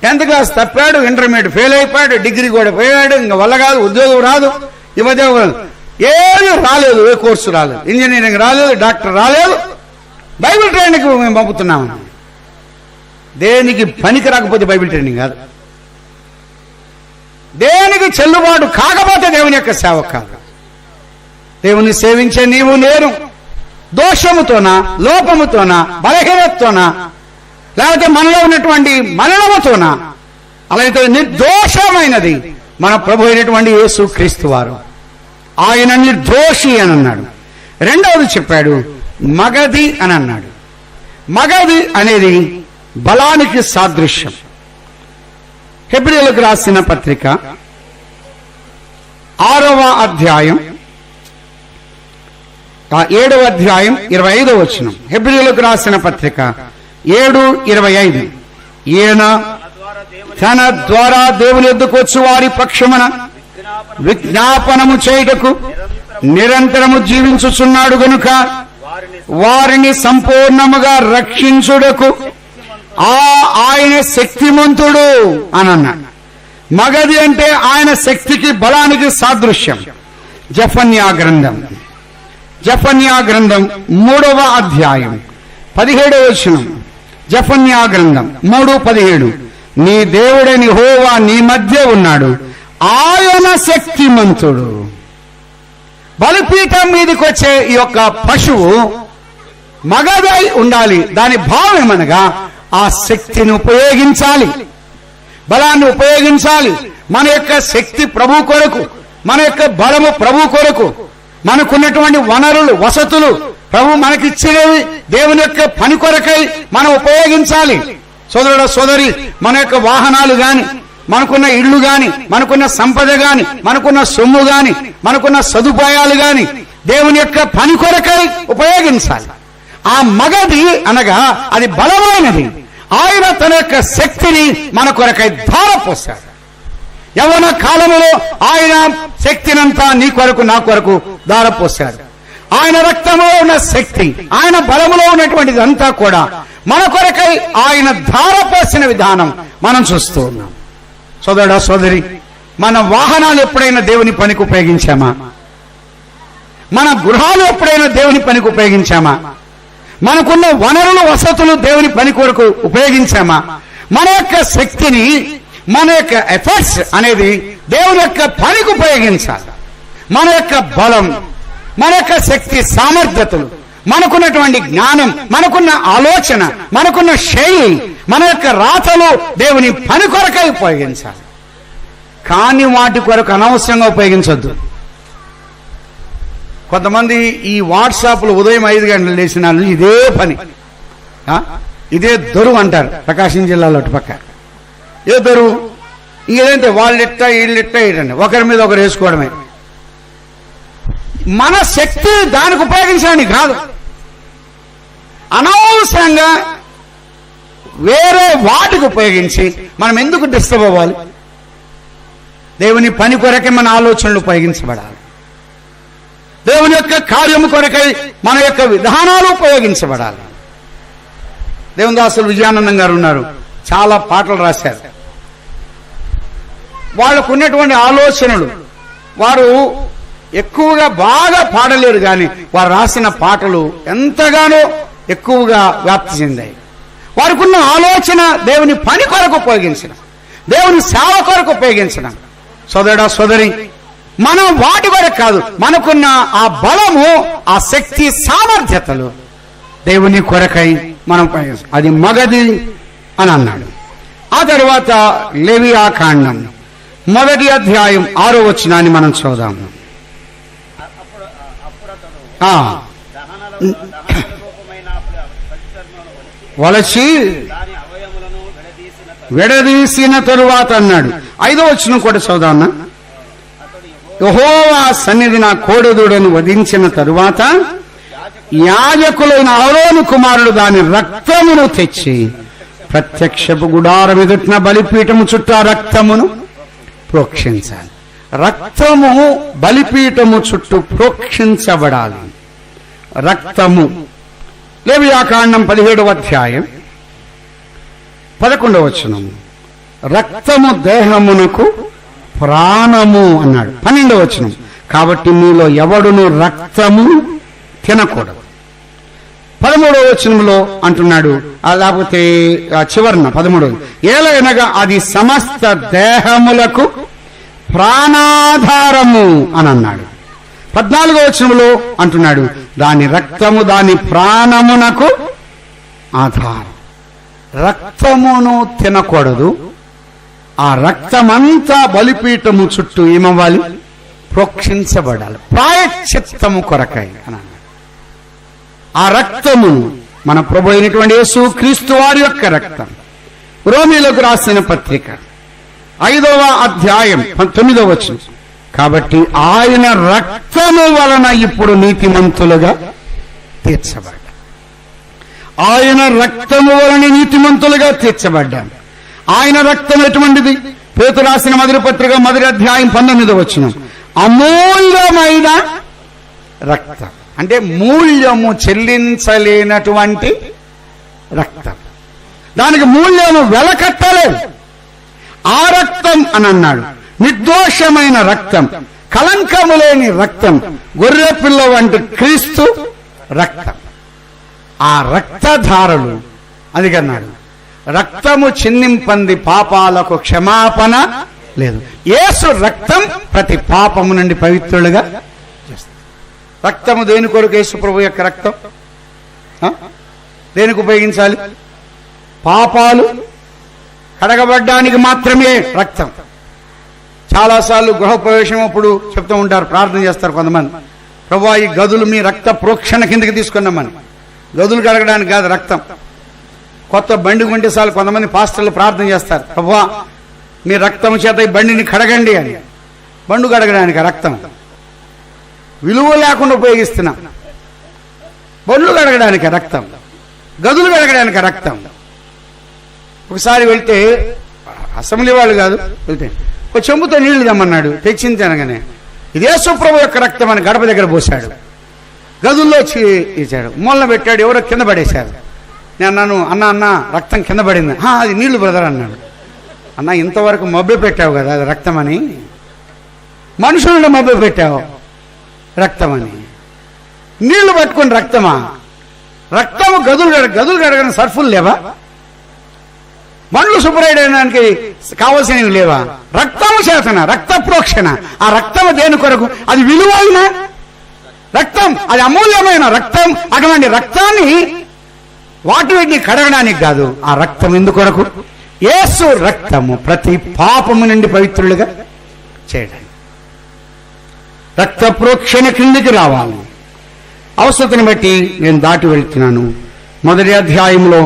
10th క్లాస్ తప్పాడు, ఇంటర్మీడియట్ ఫెయిల్ అయిపోయాడు, డిగ్రీ కూడా పోయాడు, ఇంకా వల్ల కాదు, ఉద్యోగం రాదు, ఉద్యోగం ఏది రాలేదు, ఏ కోర్సు రాలేదు, ఇంజనీరింగ్ రాలేదు, డాక్టర్ రాలేదు, బైబిల్ ట్రైనింగ్ మేము పంపుతున్నాము. దేనికి పనికి రాకపోతే బైబిల్ ట్రైనింగ్ కాదు. దేనికి చెల్లుబాటు కాకపోతే దేవుని యొక్క సేవ కాదు. దేవుని సేవించే నీవు నేను దోషముతోనా, లోపముతోనా, బలహీనతతోనా, లేకపోతే మనలో ఉన్నటువంటి మలినముతోనా? అలాగే నిర్దోషమైనది మన ప్రభు అయినటువంటి యేసు క్రీస్తు వారు. ఆయన నిర్దోషి అని అన్నాడు. రెండవది చెప్పాడు, మగది అని అన్నాడు. మగది అనేది బలానికి సాదృశ్యం. హెబ్రీయులకు రాసిన పత్రిక 6వ అధ్యాయం 7వ అధ్యాయం 25వ వచనం. హెబ్రీయులకు రాసిన పత్రిక 7:25. ఈయన తన ద్వారా దేవుని యొద్దకు వచ్చు వారి పక్షమున విజ్ఞాపనము చేయుటకు నిరంతరము జీవించుచున్నాడు గనుక వారిని సంపూర్ణముగా రక్షించుటకు ఆయన శక్తిమంతుడు అని అన్నాడు. మగధి అంటే ఆయన శక్తికి బలానికి సాదృశ్యం. జెఫన్యా గ్రంథం 3వ అధ్యాయం 17వ వచనం. జెఫన్యా గ్రంథం 3:17. నీ దేవుడైన యెహోవా నీ మధ్య ఉన్నాడు, ఆయన శక్తిమంతుడు. బలిపీఠం మీదకి వచ్చే ఈ యొక్క పశువు మగదై ఉండాలి. దాని భావం ఏమనగా ఆ శక్తిని ఉపయోగించాలి, బలాన్ని ఉపయోగించాలి. మన యొక్క శక్తి ప్రభు కొరకు, మన యొక్క బలము ప్రభు కొరకు, మనకున్నటువంటి వనరులు వసతులు ప్రభు మనకిచ్చినవి దేవుని యొక్క పని కొరకై మనం ఉపయోగించాలి. సోదరుడ సోదరి, మన యొక్క వాహనాలు గాని, మనకున్న ఇళ్ళు గాని, మనకున్న సంపద గాని, మనకున్న సొమ్ము గాని, మనకున్న సదుపాయాలు గాని దేవుని యొక్క పని కొరకై ఉపయోగించాలి. ఆ మగది అనగా అది బలమైనది. ఆయన తన యొక్క శక్తిని మన కొరకై ధారపోశాడు. యవ్వన కాలములో ఆయన శక్తినంతా నీ కొరకు నా కొరకు ధారపోశాడు. ఆయన రక్తంలో ఉన్న శక్తి, ఆయన బలములో ఉన్నటువంటిదంతా కూడా మన కొరకై ఆయన ధారపోసిన విధానం మనం చూస్తూ ఉన్నాం. సోదరుడా సోదరి, మన వాహనాలు ఎప్పుడైనా దేవుని పనికి ఉపయోగించామా? మన గృహాలు ఎప్పుడైనా దేవుని పనికి ఉపయోగించామా? మనకున్న వనరులు వసతులు దేవుని పని కొరకు ఉపయోగించామా? మన యొక్క శక్తిని, మన యొక్క ఎఫర్ట్స్ అనేది దేవుని యొక్క పనికి ఉపయోగించాలి. మన యొక్క బలం, మన యొక్క శక్తి సామర్థ్యతలు, మనకున్నటువంటి జ్ఞానం, మనకున్న ఆలోచన, మనకున్న శైలి, మన యొక్క రాతలు దేవుని పని కొరకై ఉపయోగించాలి. కానీ వాటి కొరకు అనవసరంగా ఉపయోగించొద్దు. కొంతమంది ఈ వాట్సాప్లో ఉదయం 5 గంటలు లేచిన ఇదే పని, ఇదే దొరువు అంటారు. ప్రకాశం జిల్లాలో అటు పక్క ఏ దొరువు, ఇదేంటే వాళ్ళిట్ట వీళ్ళిట్ట ఇటండి, ఒకరి మీద ఒకరు వేసుకోవడమే. మన శక్తి దానికి ఉపయోగించడానికి కాదు, అనవసరంగా వేరే వాటికి ఉపయోగించి మనం ఎందుకు డిస్టర్బ్ అవ్వాలి? దేవుని పని కొరకే మన ఆలోచనలు ఉపయోగించబడాలి. దేవుని యొక్క కార్యము కొరకై మన యొక్క విధానాలు ఉపయోగించబడాలి. దేవుని దాసులు విజయానందం గారు ఉన్నారు, చాలా పాటలు రాశారు. వాళ్ళకు ఉన్నటువంటి ఆలోచనలు, వారు ఎక్కువగా బాగా పాడలేరు, కానీ వారు రాసిన పాటలు ఎంతగానో ఎక్కువగా వ్యాప్తి చెందాయి. వారికి ఉన్న ఆలోచన దేవుని పని కొరకు ఉపయోగించడం, దేవుని సేవ కొరకు ఉపయోగించడం. సోదరుడా సోదరి, మనం వాటి కొరకు కాదు, మనకున్న ఆ బలము, ఆ శక్తి సామర్థ్యతలు దేవుని కొరకై మనం ఉపయోగిస్తాం. అది మగది అని అన్నాడు. ఆ తర్వాత లేవియాకాండం 1వ అధ్యాయం 6వ వచనాన్ని మనం చూద్దాము. వలచి విడదీసిన తరువాత అన్నాడు. 5వ వచనం కూడా చదువుదాం. యెహోవా సన్నిధి నా కోడెదూడను వధించిన తరువాత యాజకులైన అహరోను కుమారుడు దాని రక్తమును తెచ్చి ప్రత్యక్షపు గుడారం ఎదుటిన బలిపీఠము చుట్టూ ఆ రక్తమును ప్రోక్షించాలి. రక్తము బలిపీఠము చుట్టూ ప్రోక్షించబడాలి. రక్తము లేవియాకాండం 17వ అధ్యాయం 11వ వచనం. రక్తము దేహమునకు ప్రాణము అన్నాడు. 12వ వచనం. కాబట్టి మీలో ఎవడును రక్తము తినకూడదు. 13వ వచనంలో అంటున్నాడు, లేకపోతే చివరన 13వ, ఏలైనగా అది సమస్త దేహములకు ప్రాణాధారము అని అన్నాడు. 14వ వచనంలో అంటున్నాడు, దాని రక్తము దాని ప్రాణమునకు ఆధారం. రక్తమును తినకూడదు. ఆ రక్తమంతా బలిపీఠము చుట్టూ ఏమవ్వాలి? ప్రోక్షించబడాలి, ప్రాయశ్చిత్తము కొరకై అని అన్నాడు. ఆ రక్తమును మన ప్రభు అయినటువంటి యేసు క్రీస్తు వారి యొక్క రక్తం. రోమీలకు రాసిన పత్రిక 5వ అధ్యాయం 9వ వచనం. కాబట్టి ఆయన రక్తము వలన ఇప్పుడు నీతిమంతులుగా తీర్చబడ్డాం. ఆయన రక్తము వలన నీతిమంతులుగా తీర్చబడ్డాం. ఆయన రక్తం ఎటువంటిది? పేతురు రాసిన మొదటి పత్రిక 1వ అధ్యాయం 19వ వచనం. అమూల్యమైన రక్తం అంటే మూల్యము చెల్లించలేనటువంటి రక్తం. దానికి మూల్యము వెలకట్టలేదు. ఆ రక్తం అని అన్నాడు, నిర్దోషమైన రక్తం, కలంకము లేని రక్తం, గొర్రె పిల్ల వంటి క్రీస్తు రక్తం. ఆ రక్తధారలు అది కన్నాడు, రక్తము చిందింపంది పాపాలకు క్షమాపణ లేదు. యేసు రక్తం ప్రతి పాపము నుండి పవిత్రులుగా చేస్తుంది. రక్తము దేని కొరకు? యేసు ప్రభు యొక్క రక్తం దేనికి ఉపయోగించాలి? పాపాలు కడగబడ్డానికి మాత్రమే రక్తం. చాలాసార్లు గృహప్రవేశం అప్పుడు చెప్తూ ఉంటారు, ప్రార్థన చేస్తారు కొంతమంది, ప్రభువా ఈ గదులు మీ రక్త ప్రోక్షణ కిందకి తీసుకున్నామని. గదులు కడగడానికి కాదు, రక్తం. కొత్త బండి కొంటే సార్లు కొంతమంది పాస్టర్లు ప్రార్థన చేస్తారు, ప్రభువా మీ రక్తం చేత ఈ బండిని కడగండి అని. బండు కడగడానికి రక్తం విలువ లేకుండా ఉపయోగిస్తున్నాం. బండ్లు కడగడానికి రక్తం, గదులు కడగడానికి రక్తం. ఒకసారి వెళ్తే అసెంబ్లీ వాళ్ళు కాదు, వెళ్తే ఒక చెంబుతో నీళ్లు తెమ్మన్నాడు, తెచ్చింది అనగానే ఇది యేసు ప్రభు యొక్క రక్తం అని గడప దగ్గర పోసాడు, గదుల్లో ఇచ్చాడు, మూలన పెట్టాడు, ఎవరో కింద పడేశారు. నేను అన్నాను, అన్న రక్తం కింద పడింది. అది నీళ్లు బ్రదర్ అన్నాడు. అన్న ఇంతవరకు మబ్బె పెట్టావు కదా అది రక్తం అని, మనుషులను మబ్బె పెట్టావు రక్తం అని, నీళ్లు పట్టుకుని రక్తమా? రక్తము గదులు కడగని సర్ఫులు లేవా? బండ్లు శుభ్రయడానికి కావలసినవి లేవా? రక్తము చేతన, రక్త ప్రోక్షణ. ఆ రక్తము దేని కొరకు? అది విలువైన రక్తం, అది అమూల్యమైన రక్తం. అటువంటి రక్తాన్ని వాటిని కడగడానికి కాదు, ఆ రక్తం ఎందుకొరకు? యేసు రక్తము ప్రతి పాపము నుండి పవిత్రులుగా చేయడానికి. రక్త ప్రోక్షణ కిందికి రావాలి. అవసరతను బట్టి నేను దాటి వెళ్తున్నాను. మొదటి అధ్యాయంలో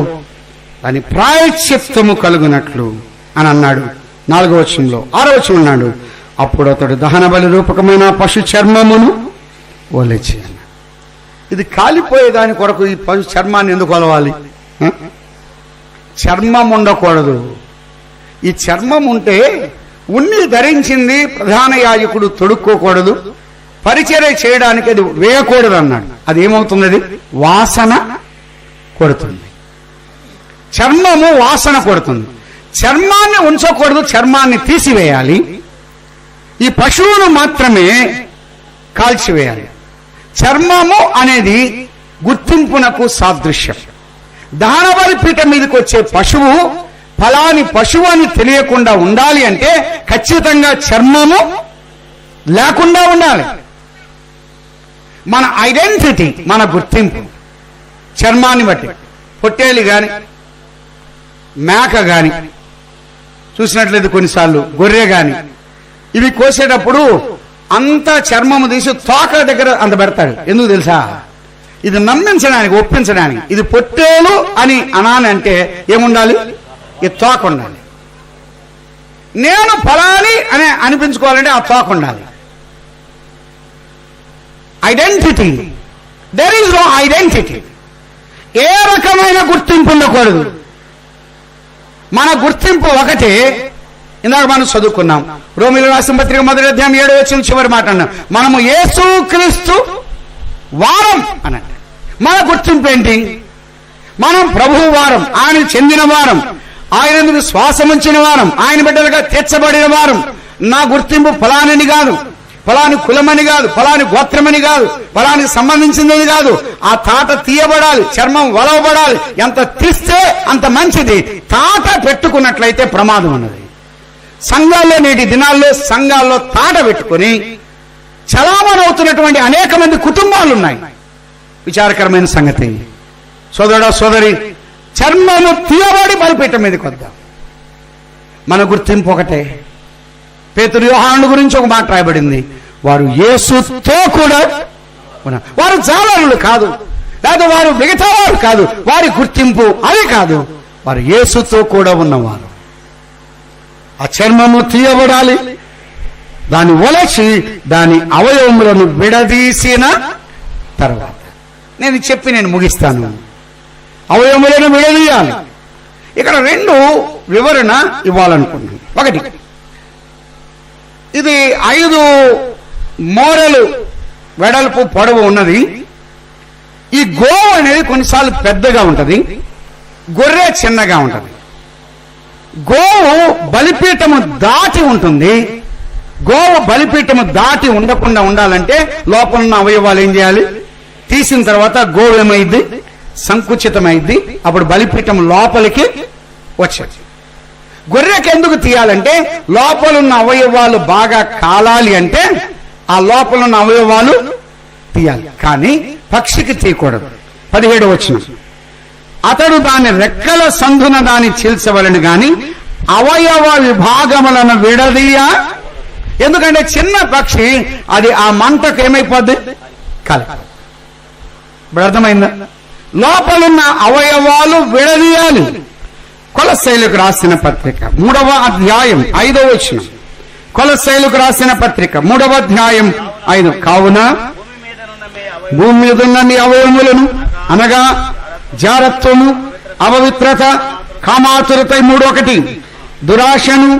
దాని ప్రాయశ్చిత్తము కలుగునట్లు అని అన్నాడు 4వ వచనంలో. 6వ వచనం అన్నాడు, అప్పుడు అతడు దహన బలి రూపకమైన పశు చర్మమును ఒలిచి. ఇది కాలిపోయేదాని కొరకు ఈ పశు చర్మాన్ని ఎందుకు ఒలవాలి? చర్మం ఉండకూడదు. ఈ చర్మం ఉంటే ఉన్ని ధరించింది ప్రధాన యాజకుడు తొడుక్కోకూడదు, పరిచర్య చేయడానికి అది వేయకూడదు అన్నాడు. అది ఏమవుతుంది? అది వాసన కొడుతుంది. చర్మము వాసన కొడుతుంది. చర్మాన్ని ఉంచకూడదు, చర్మాన్ని తీసివేయాలి. ఈ పశువును మాత్రమే కాల్చివేయాలి. చర్మము అనేది గుర్తింపునకు సాదృశ్యం. దహనబలి పీఠం మీదకి వచ్చే పశువు ఫలాని పశువు అని తెలియకుండా ఉండాలి అంటే ఖచ్చితంగా చర్మము లేకుండా ఉండాలి. మన ఐడెంటిటీ, మన గుర్తింపు చర్మాన్ని బట్టి. పొట్టేలు గాని మేక గాని చూసినట్లయితే కొన్నిసార్లు గొర్రె గాని ఇవి కోసేటప్పుడు అంతా చర్మము తీసి తోక దగ్గర అంత పెడతాడు. ఎందుకు తెలుసా? ఇది నమ్మించడానికి, ఒప్పించడానికి. ఇది పొట్టేలు అని అనాలంటే ఏముండాలి? ఈ తోక ఉండాలి. నేను ఫలాని అని అనిపించుకోవాలంటే ఆ తోక ఉండాలి. Identity, there is no identity. ఏ రకమైన గుర్తింపు ఉండకూడదు. మన గుర్తింపు ఒకటే. ఇందాక మనం చదువుకున్నాం, రోమీయులకు రాసిన పత్రిక 1వ అధ్యాయం 7వ వచనం చివరి మాట అన్నాం, మనము యేసుక్రీస్తు వారం అనండి. మన గుర్తింపు ఏంటి? మనం ప్రభువు వారం, ఆయన చెందిన వారం, ఆయన విశ్వాసం ఉంచిన వారం, ఆయన బిడ్డలుగా తీర్చబడిన వారం. నా గుర్తింపు ఫలాని కాదు, ఫలాని కులమని కాదు, ఫలాని గోత్రమని కాదు, ఫలానికి సంబంధించిందని కాదు. ఆ తాట తీయబడాలి, చర్మం వలవబడాలి. ఎంత తీస్తే అంత మంచిది. తాట పెట్టుకున్నట్లయితే ప్రమాదం ఉన్నది. సంఘాల్లో నేటి దినాల్లో సంఘాల్లో తాట పెట్టుకుని చలామణి అవుతున్నటువంటి అనేక మంది కుటుంబాలు ఉన్నాయి. విచారకరమైన సంగతి. సోదరుడా సోదరి, చర్మము తీయబడి బలిపీఠం మీదకి వద్దాం. మన గుర్తింపు ఒకటే. పేతురు యోహాను గురించి ఒక మాట రాయబడింది, వారు యేసుతో కూడా ఉన్నారు. వారు జాలరులు కాదు, లేదా వారు మిగతా వారు కాదు. వారి గుర్తింపు అది కాదు, వారు యేసుతో కూడా ఉన్నవారు. ఆ చర్మము తీయబడాలి, దాన్ని ఒలచి దాని అవయవములను విడదీసిన తర్వాత నేను ముగిస్తాను. అవయవములను విడదీయాలి. ఇక్కడ 2 వివరణ ఇవ్వాలనుకున్నాను. ఒకటి, ఇది 5 మోరలు వెడల్పు పొడవు ఉన్నది. ఈ గోవు అనేది కొన్నిసార్లు పెద్దగా ఉంటుంది, గొర్రె చిన్నగా ఉంటుంది. గోవు బలిపీఠము దాటి ఉంటుంది. గోవు బలిపీఠము దాటి ఉండకుండా ఉండాలంటే లోపల ఉన్న అవయవాలు ఏం చేయాలి? తీసిన తర్వాత గోవు ఏమైంది? సంకుచితమైంది. అప్పుడు బలిపీఠం లోపలికి వచ్చేది. గొర్రెకి ఎందుకు తీయాలంటే లోపలున్న అవయవాలు బాగా కాలాలి అంటే ఆ లోపలున్న అవయవాలు తీయాలి. కానీ పక్షికి తీయకూడదు. 17వ వచనం, అతడు దాని రెక్కల సందున దాన్ని చీల్చవలను గాని అవయవ విభాగములను విడదీయ. ఎందుకంటే చిన్న పక్షి అది ఆ మంటకు ఏమైపోద్ది? కల. ఇప్పుడు అర్థమైందా? లోపలున్న అవయవాలు విడదీయాలి. కొలస్సీయులకు రాసిన పత్రిక 3వ అధ్యాయం 5వ వచనం. కొలస్సీయులకు రాసిన పత్రిక 3వ అధ్యాయం 5. కావున భూమి మీద ఉన్న మీ అవయవములను అనగా జారత్వము, అపవిత్రత, కామాతురత, 3:1 దురాశను,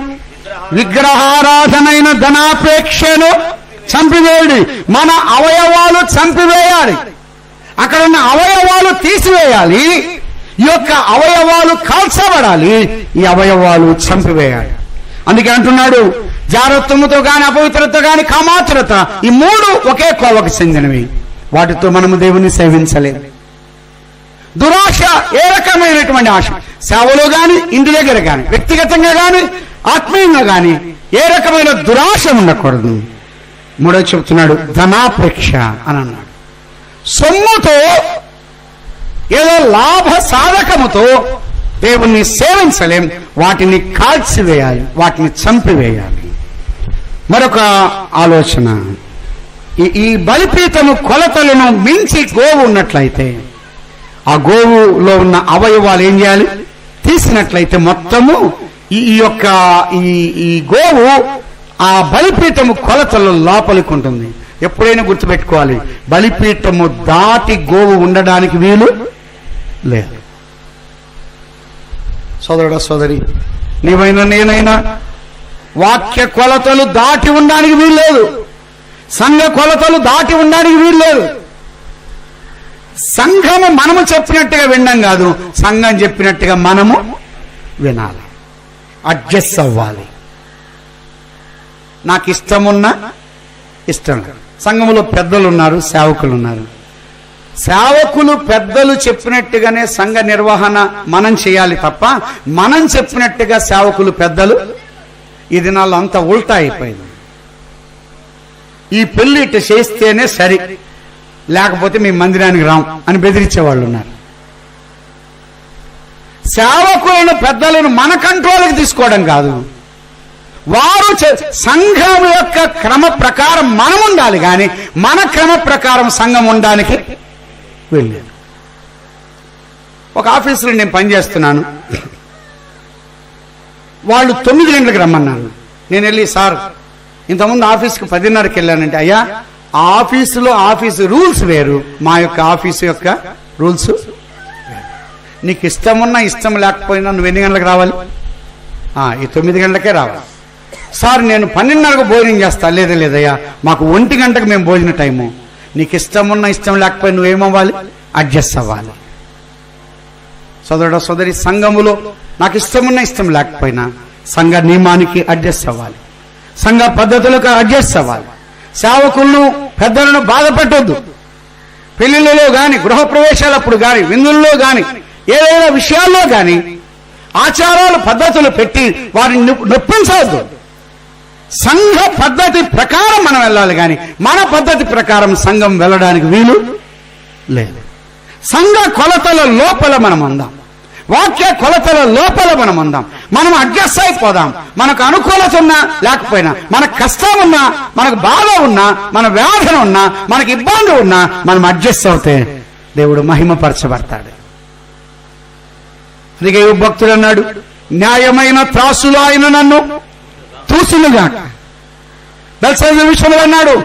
విగ్రహారాధనైన ధనాపేక్షను చంపివేయండి. మన అవయవాలు చంపివేయాలి. అక్కడ ఉన్న అవయవాలు తీసివేయాలి. ఈ యొక్క అవయవాలు కాల్చబడాలి. ఈ అవయవాలు చంపివేయాలి. అందుకే అంటున్నాడు, జారత్వముతో గాని, అపవిత్రత గాని, కామాతురత, ఈ 3 ఒకే కోవకు చెందినవి. వాటితో మనము దేవుని సేవించలేము. దురాశ ఏ రకమైనటువంటి ఆశ, సేవలో గాని, ఇంటి దగ్గర గాని, వ్యక్తిగతంగా గాని, ఆత్మీయంగా గాని ఏ రకమైన దురాశ ఉండకూడదు. 3వ చెప్తున్నాడు, ధనాపేక్ష అని అన్నాడు. సొమ్ముతో ఏదో లాభ సాధకముతో దేవుణ్ణి సేవించలేం. వాటిని కాల్చివేయాలి, వాటిని చంపివేయాలి. మరొక ఆలోచన, ఈ బలిపీఠము కొలతలను మించి గోవు ఉన్నట్లయితే ఆ గోవులో ఉన్న అవయవాలు ఏం చేయాలి? తీసినట్లయితే మొత్తము ఈ గోవు ఆ బలిపీఠము కొలతలు లోపలికి ఉంటుంది. ఎప్పుడైనా గుర్తుపెట్టుకోవాలి, బలిపీఠము దాటి గోవు ఉండడానికి వీలు లేదు. సోదరుడా, సోదరి, నీవైనా నేనైనా వాక్య కొలతలు దాటి ఉండడానికి వీలు లేదు. సంఘ కొలతలు దాటి ఉండడానికి వీలు లేదు. సంఘము మనము చెప్పినట్టుగా వినడం కాదు, సంఘం చెప్పినట్టుగా మనము వినాలి, అడ్జస్ట్ అవ్వాలి. నాకు ఇష్టమున్నా ఇష్టం. సంఘములో పెద్దలు ఉన్నారు, సేవకులు ఉన్నారు. సేవకులు పెద్దలు చెప్పినట్టుగానే సంఘ నిర్వహణ మనం చేయాలి తప్ప మనం చెప్పినట్టుగా సేవకులు పెద్దలు ఈ దినాల్లో అంతా ఉల్టా అయిపోయింది. ఈ పెళ్లి ఇట్ట చేస్తేనే సరి, లేకపోతే మీ మందిరానికి రాం అని బెదిరించేవాళ్ళు ఉన్నారు. సేవకులను పెద్దలను మన కంట్రోల్కి తీసుకోవడం కాదు, వారు సంఘం యొక్క క్రమ ప్రకారం మనం ఉండాలి, కానీ మన క్రమ ప్రకారం సంఘం ఉండడానికి వెళ్ళాను. ఒక ఆఫీసులో నేను పనిచేస్తున్నాను. వాళ్ళు 9 గంటలకు రమ్మన్నారు. నేను వెళ్ళి, సార్ ఇంతకుముందు ఆఫీస్కి 10:30కి వెళ్ళానంటే, అయ్యా ఆఫీసు రూల్స్ వేరు, మా యొక్క ఆఫీసు యొక్క రూల్స్. నీకు ఇష్టమున్నా ఇష్టం లేకపోయినా నువ్వు ఎన్ని గంటలకు రావాలి? ఈ 9 గంటలకే రావాలి. సార్ నేను 12:30కు భోజనం చేస్తా. లేదయ్యా, మాకు 1 గంటకు మేము భోజన టైము. నీకు ఇష్టమున్నా ఇష్టం లేకపోయినా నువ్వేమవ్వాలి? అడ్జస్ట్ అవ్వాలి. సోదరుడు, సోదరి, సంఘములో నాకు ఇష్టమున్నా ఇష్టం లేకపోయినా సంఘ నియమానికి అడ్జస్ట్ అవ్వాలి, సంఘ పద్ధతులకు అడ్జస్ట్ అవ్వాలి. సేవకులను పెద్దలను బాధ పెట్టొద్దు. పెళ్లిళ్ళలో గాని, గృహప్రవేశాలప్పుడు గాని, విందుల్లో గాని, ఏదైనా విషయాల్లో గాని ఆచారాలు పద్ధతులు పెట్టి వారిని నొప్పించవద్దు. సంఘ పద్ధతి ప్రకారం మనం వెళ్ళాలి, కానీ మన పద్ధతి ప్రకారం సంఘం వెళ్ళడానికి వీలు లేదు. సంఘ కొలతల లోపల మనం ఉందాం, వాక్య కొలతల లోపల మనం ఉందాం. మనం అడ్జస్ట్ అయిపోదాం. మనకు అనుకూలత ఉన్నా లేకపోయినా, మనకు కష్టం ఉన్నా, మనకు బాధ ఉన్నా, మన వ్యాధన ఉన్నా, మనకు ఇబ్బంది ఉన్నా, మనం అడ్జస్ట్ అవుతే దేవుడు మహిమపరచబడతాడు. అందుకే భక్తుడు అన్నాడు, న్యాయమైన త్రాసులో ఆయన నన్ను తూసులుగాక. దర్శన విషయంలో అన్నాడు,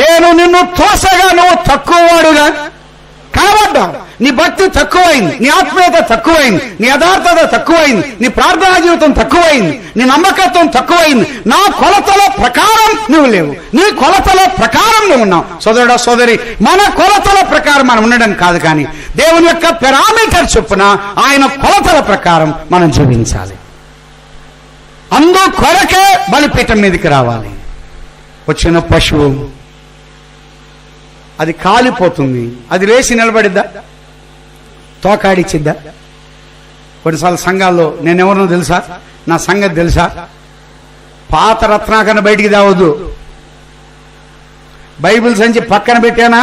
నేను నిన్ను తోసగా నువ్వు తక్కువ వాడుగా కనబడ్డావు. నీ భక్తి తక్కువైంది, నీ ఆత్మీయత తక్కువైంది, నీ యథార్థత తక్కువైంది, నీ ప్రార్థనా జీవితం తక్కువైంది, నీ నమ్మకత్వం తక్కువైంది. నా కొలతల ప్రకారం నువ్వు లేవు, నీ కొలతల ప్రకారం నువ్వు ఉన్నావు. సోదరుడా సోదరి, మన కొలతల ప్రకారం మనం ఉండడం కాదు, కానీ దేవుని యొక్క పారామీటర్ చొప్పున ఆయన కొలతల ప్రకారం మనం జీవించాలి. అందుకొరకే బలిపీఠం మీదకి రావాలి. వచ్చిన పశువు అది కాలిపోతుంది, అది లేచి నిలబడిద్దా? తోకాడిచ్చిద్దా? కొన్నిసార్లు సంఘాల్లో నేనెవరినో తెలుసా, నా సంగతి తెలుసా, పాత రత్నాకరణ బయటికి తేవద్దు, బైబిల్ సంచి పక్కన పెట్టానా,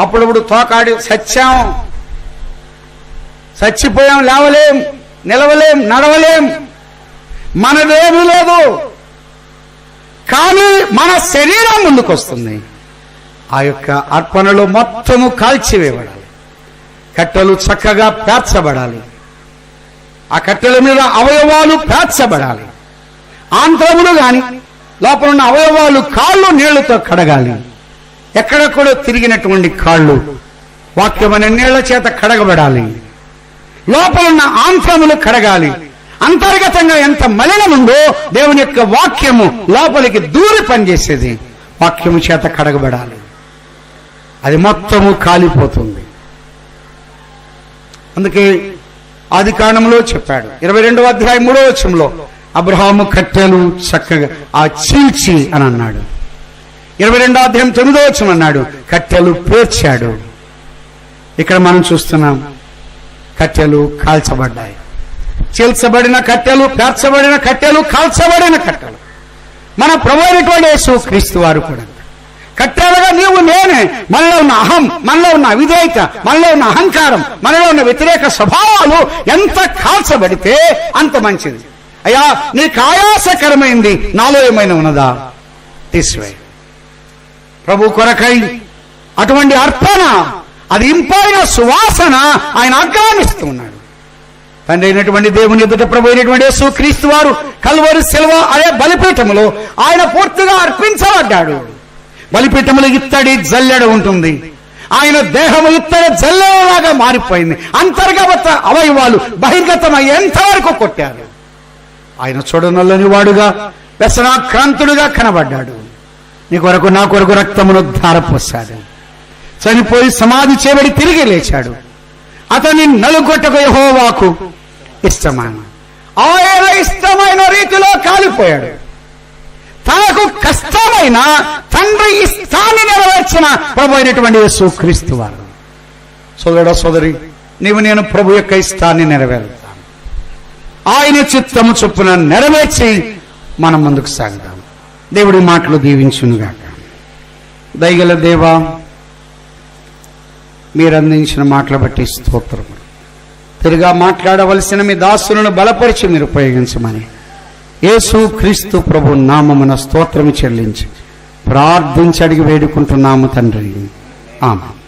అప్పుడప్పుడు తోకాడి సచ్చాం, చచ్చిపోయాం, లేవలేం, నిలవలేం, నడవలేం, మనదేమీ లేదు, కానీ మన శరీరం ముందుకొస్తుంది. ఆ యొక్క అర్పణలో మొత్తము కాల్చివేయబడాలి, కట్టెలు చక్కగా పేర్చబడాలి, ఆ కట్టెల మీద అవయవాలు పేర్చబడాలి, ఆంత్రములు గాని లోపల ఉన్న అవయవాలు, కాళ్ళు నీళ్లతో కడగాలి. ఎక్కడెక్కడో తిరిగినటువంటి కాళ్ళు వాక్యమైన నీళ్ల చేత కడగబడాలి. లోపల ఉన్న ఆంత్రములు కడగాలి. అంతర్గతంగా ఎంత మలినముందో దేవుని యొక్క వాక్యము లోపలికి దూరి పనిచేసేది, వాక్యము చేత కడగబడాలి. అది మొత్తము కాలిపోతుంది. అందుకే ఆది కాండములో చెప్పాడు, 22వ అధ్యాయం 3వ వచనంలో అబ్రహాము కట్టెలు చక్కగా ఆ చీల్చి అని అన్నాడు. 22వ అధ్యాయం 9వ వచనం అన్నాడు, కట్టెలు పేర్చాడు. ఇక్కడ మనం చూస్తున్నాం, కట్టెలు కాల్చబడ్డాయి. చీల్చబడిన కట్టెలు, పేర్చబడిన కట్టెలు, కాల్చబడిన కట్టెలు. మన ప్రభు అయినటువంటి యేసు క్రీస్తు వారు కూడా కట్టెలుగా నీవు నేనే, మనలో ఉన్న అహం, మనలో ఉన్న అవిధేయత, మనలో ఉన్న అహంకారం, మనలో ఉన్న వ్యతిరేక స్వభావాలు ఎంత కాల్చబడితే అంత మంచిది. అయ్యా నీకు ఆయాసకరమైంది, నాలో ఏమైనా ఉన్నదా తీసివేయి. ప్రభు కొరకై అటువంటి అర్పణ, అది ఇంపైన సువాసన ఆయన ఆగ్రహిస్తూ ఉన్నాడు. తండ్రి అయినటువంటి దేవుని ఎదుట ప్రభు అయినటువంటి యేసు క్రీస్తు వారు కల్వరి శిలువ అనే బలిపీఠములో ఆయన పూర్తిగా అర్పించబడ్డాడు. బలిపీఠములు ఇత్తడి జల్లెడ ఉంటుంది, ఆయన దేహము ఇత్తడి జల్లెడలాగా మారిపోయింది. అంతర్గత అవయవాలు బహిర్గతమయ్యేంత వరకు కొట్టారు. ఆయన చూడనల్లని వాడుగా, వ్యసనాక్రాంతుడుగా కనబడ్డాడు. నీ కొరకు నా కొరకు రక్తమును ధారపోశాడు. చనిపోయి సమాధి చేయబడి తిరిగి లేచాడు. అతని నలుగొట్టకు యెహోవాకు ఇష్టమైన, ఆయన ఇష్టమైన రీతిలో కాలిపోయాడు. తనకు కష్టమైన తండ్రి ఇష్టాన్ని నెరవేర్చిన ప్రభు అయినటువంటి యేసు క్రీస్తు వారు. సోదరుడా సోదరి, నీవు నేను ప్రభు యొక్క ఇష్టాన్ని నెరవేరుతాను. ఆయన చిత్తము చొప్పున నెరవేర్చి మనం ముందుకు సాగుతాం. దేవుడి మాటలు దీవించునుగాక. దయగల దేవా, మీరు అందించిన మాటలు బట్టి స్తోత్రములు. తిరిగా మాట్లాడవలసిన మీ దాసులను బలపరిచి మీరు ఉపయోగించమని యేసు క్రీస్తు ప్రభు నామమున స్తోత్రము చెల్లించి ప్రార్థించి అడిగి వేడుకుంటున్నాము తండ్రి. ఆమేన్.